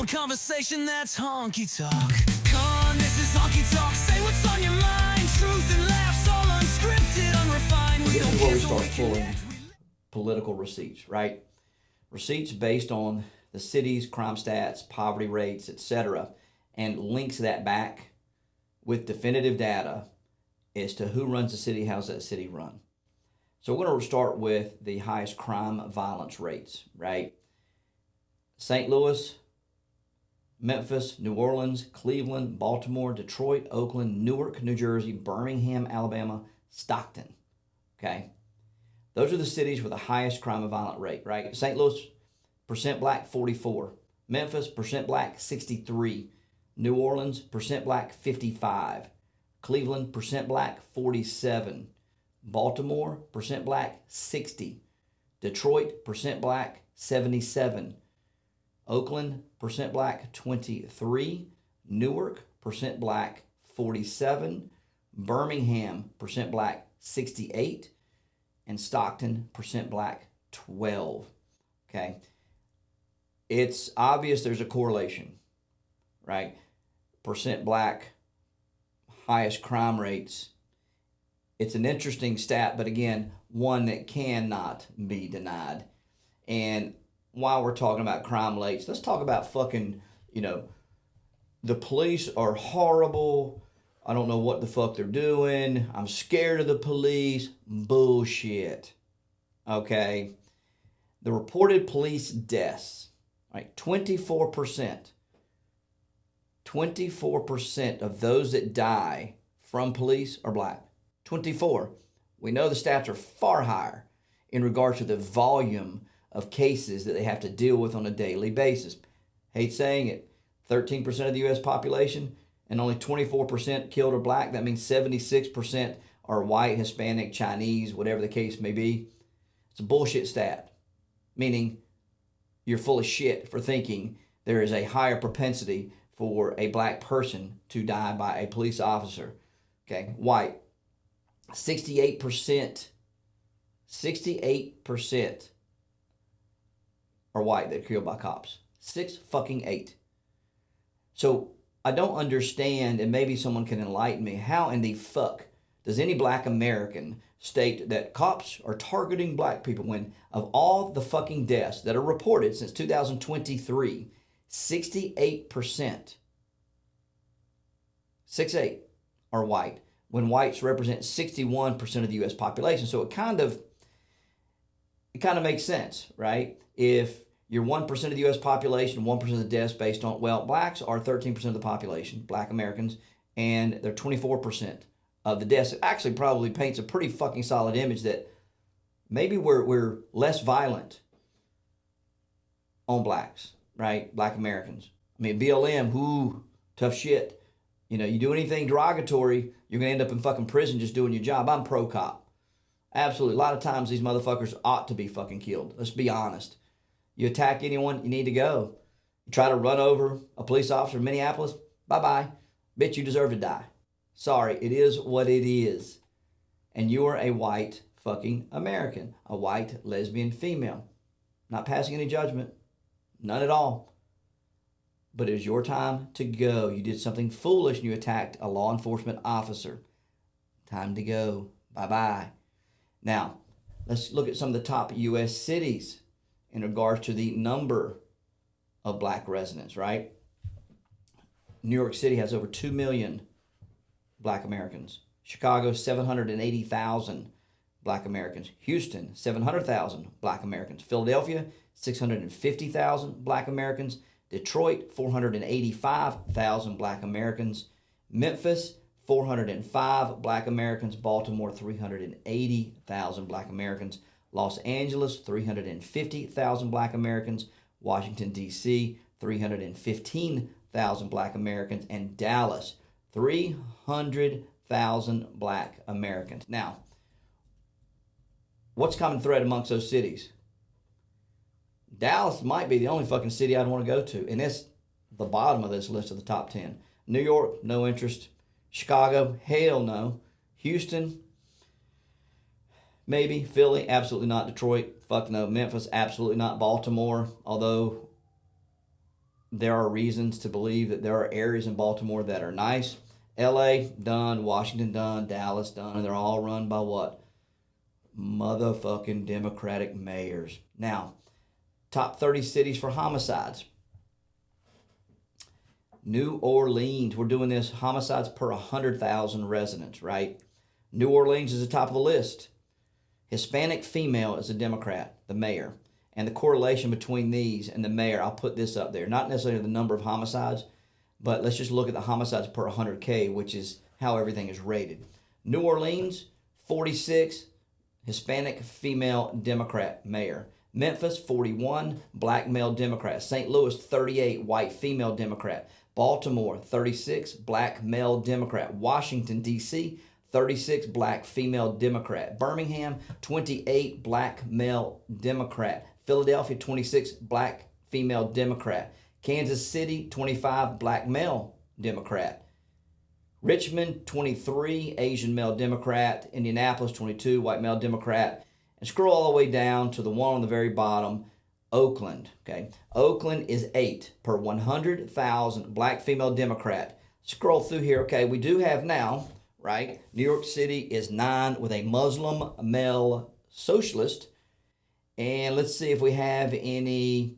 old conversation, that's honky talk. Come on, this is honky talk. Say what's on your mind. Truth and laughs, all unscripted, unrefined. We This don't is where we care, so start pulling political receipts, right? Receipts based on the city's crime stats, poverty rates, etc., and links that back with definitive data as to who runs the city, how's that city run. So we're going to start with the highest crime violence rates, right? St. Louis, Memphis, New Orleans, Cleveland, Baltimore, Detroit, Oakland, Newark, New Jersey, Birmingham, Alabama, Stockton, okay? Those are the cities with the highest crime and violent rate, right? St. Louis, percent black, 44. Memphis, percent black, 63. New Orleans, percent black, 55. Cleveland, percent black, 47. Baltimore, percent black, 60. Detroit, percent black, 77. Oakland, percent black, 23. Newark, percent black, 47. Birmingham, percent black, 68. And Stockton, percent black, 12. Okay? It's obvious there's a correlation, right? Percent black, highest crime rates. It's an interesting stat, but again, one that cannot be denied. And while we're talking about crime rates, let's talk about fucking, the police are horrible. I don't know what the fuck they're doing. I'm scared of the police. Bullshit. Okay? The reported police deaths, right? 24%. 24% of those that die from police are black. 24. We know the stats are far higher in regards to the volume of cases that they have to deal with on a daily basis. Hate saying it, 13% of the U.S. population and only 24% killed are black. That means 76% are white, Hispanic, Chinese, whatever the case may be. It's a bullshit stat, meaning you're full of shit for thinking there is a higher propensity for a black person to die by a police officer. Okay, white. 68% are white that are killed by cops. 6 fucking 8. So I don't understand, and maybe someone can enlighten me, how in the fuck does any black American state that cops are targeting black people when of all the fucking deaths that are reported since 2023, 68%, 6-8, are white, when whites represent 61% of the U.S. population. So it kind of makes sense, right? If you're 1% of the U.S. population, 1% of the deaths based on, blacks are 13% of the population, black Americans, and they're 24% of the deaths. It actually probably paints a pretty fucking solid image that maybe we're less violent on blacks, right? Black Americans. I mean, BLM, whoo, tough shit. You do anything derogatory, you're going to end up in fucking prison just doing your job. I'm pro-cop. Absolutely. A lot of times these motherfuckers ought to be fucking killed. Let's be honest. You attack anyone, you need to go. You try to run over a police officer in Minneapolis, bye-bye. Bitch, you deserve to die. Sorry, it is what it is. And you are a white fucking American. A white lesbian female. Not passing any judgment. None at all. But it is your time to go. You did something foolish and you attacked a law enforcement officer. Time to go. Bye-bye. Now, let's look at some of the top U.S. cities in regards to the number of black residents, right? New York City has over 2 million black Americans. Chicago, 780,000 black Americans. Houston, 700,000 black Americans. Philadelphia, 650,000 black Americans. Detroit, 485,000 black Americans. Memphis, 405 black Americans. Baltimore, 380,000 black Americans. Los Angeles, 350,000 black Americans. Washington, D.C., 315,000 black Americans. And Dallas, 300,000 black Americans. Now, what's common thread amongst those cities? Dallas might be the only fucking city I'd want to go to, and it's the bottom of this list of the top 10. New York, no interest. Chicago, hell no. Houston, maybe. Philly, absolutely not. Detroit, fuck no. Memphis, absolutely not. Baltimore, although there are reasons to believe that there are areas in Baltimore that are nice. LA, done. Washington, done. Dallas, done. And they're all run by what? Motherfucking Democratic mayors. Now, top 30 cities for homicides. New Orleans, we're doing this homicides per 100,000 residents, right? New Orleans is the top of the list. Hispanic female is a Democrat, the mayor. And the correlation between these and the mayor, I'll put this up there. Not necessarily the number of homicides, but let's just look at the homicides per 100K, which is how everything is rated. New Orleans, 46, Hispanic female Democrat mayor. Memphis, 41, black male Democrat. St. Louis, 38, white female Democrat. Baltimore, 36, black male Democrat. Washington, D.C., 36, black female Democrat. Birmingham, 28, black male Democrat. Philadelphia, 26, black female Democrat. Kansas City, 25, black male Democrat. Richmond, 23, Asian male Democrat. Indianapolis, 22, white male Democrat. And scroll all the way down to the one on the very bottom, Oakland. Okay, Oakland is 8 per 100,000 black female Democrat. Scroll through here. Okay, we do have now, right? New York City is 9 with a Muslim male socialist. And let's see if we have any.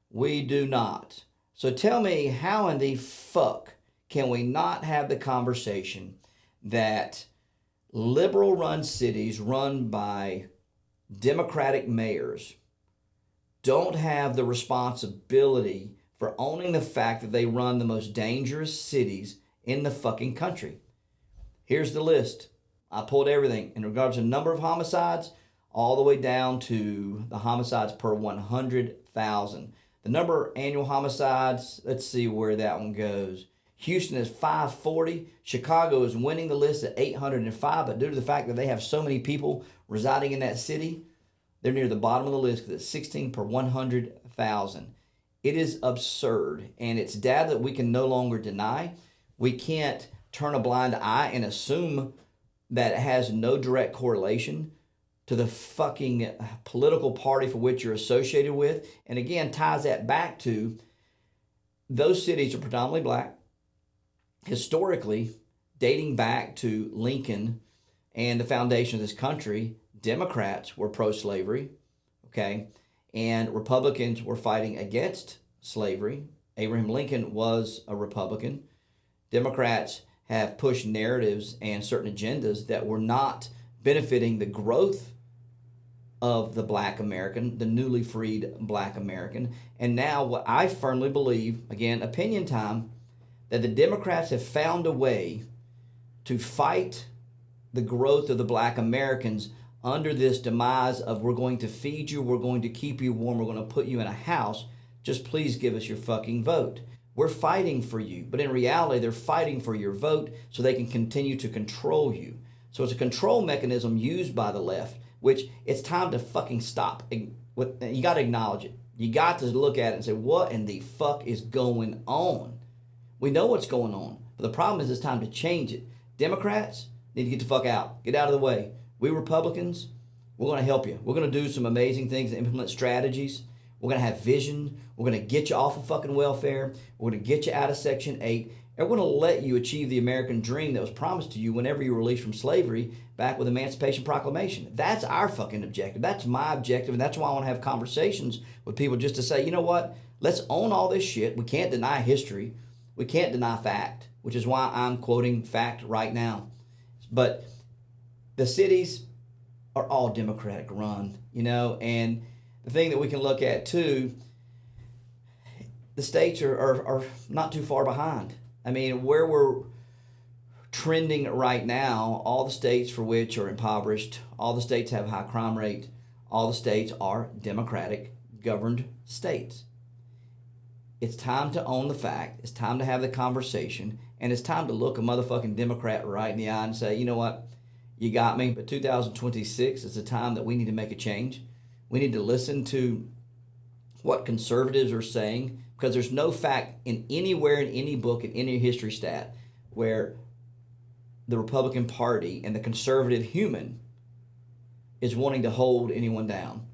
We do not. So tell me, how in the fuck can we not have the conversation that liberal-run cities run by Democratic mayors don't have the responsibility for owning the fact that they run the most dangerous cities in the fucking country? Here's the list. I pulled everything in regards to number of homicides all the way down to the homicides per 100,000. The number of annual homicides, let's see where that one goes. Houston is 540. Chicago is winning the list at 805, but due to the fact that they have so many people residing in that city, they're near the bottom of the list because it's 16 per 100,000. It is absurd, and it's data that we can no longer deny. We can't turn a blind eye and assume that it has no direct correlation to the fucking political party for which you're associated with. And again, ties that back to those cities are predominantly black. Historically, dating back to Lincoln and the foundation of this country, Democrats were pro-slavery, okay? And Republicans were fighting against slavery. Abraham Lincoln was a Republican. Democrats have pushed narratives and certain agendas that were not benefiting the growth of the black American, the newly freed black American. And now what I firmly believe, again, opinion time, that the Democrats have found a way to fight the growth of the black Americans under this demise of we're going to feed you, we're going to keep you warm, we're going to put you in a house, just please give us your fucking vote. We're fighting for you. But in reality, they're fighting for your vote so they can continue to control you. So it's a control mechanism used by the left, which it's time to fucking stop. You got to acknowledge it. You got to look at it and say, what in the fuck is going on? We know what's going on. But the problem is it's time to change it. Democrats need to get the fuck out. Get out of the way. We Republicans, we're going to help you. We're going to do some amazing things and implement strategies. We're going to have vision. We're going to get you off of fucking welfare. We're going to get you out of Section 8. And we're going to let you achieve the American dream that was promised to you whenever you were released from slavery back with Emancipation Proclamation. That's our fucking objective. That's my objective. And that's why I want to have conversations with people just to say, you know what? Let's own all this shit. We can't deny history. We can't deny fact, which is why I'm quoting fact right now. But the cities are all Democratic run, you know, and the thing that we can look at too, the states are not too far behind. I mean, where we're trending right now, all the states for which are impoverished, all the states have a high crime rate, all the states are Democratic governed states. It's time to own the fact, it's time to have the conversation, and it's time to look a motherfucking Democrat right in the eye and say, you know what, you got me, but 2026 is the time that we need to make a change. We need to listen to what conservatives are saying, because there's no fact in anywhere in any book, in any history stat, where the Republican Party and the conservative human is wanting to hold anyone down.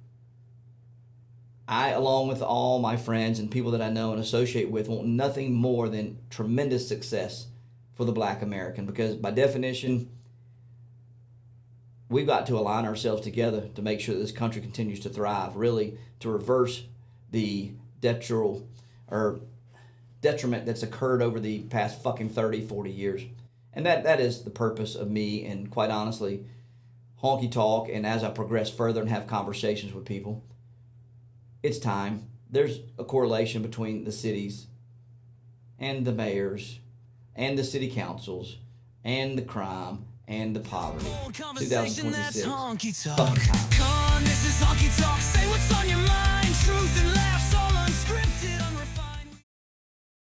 I, along with all my friends and people that I know and associate with, want nothing more than tremendous success for the Black American, because by definition, we've got to align ourselves together to make sure that this country continues to thrive, really to reverse the detriment that's occurred over the past fucking 30, 40 years. And that is the purpose of me, and quite honestly, Honky Talk. And as I progress further and have conversations with people, it's time. There's a correlation between the cities and the mayors and the city councils and the crime and the poverty. 2026. Honky Talk. Fucking time. Come on, this is Honky Talk. Say what's on your mind. Truth and laughs all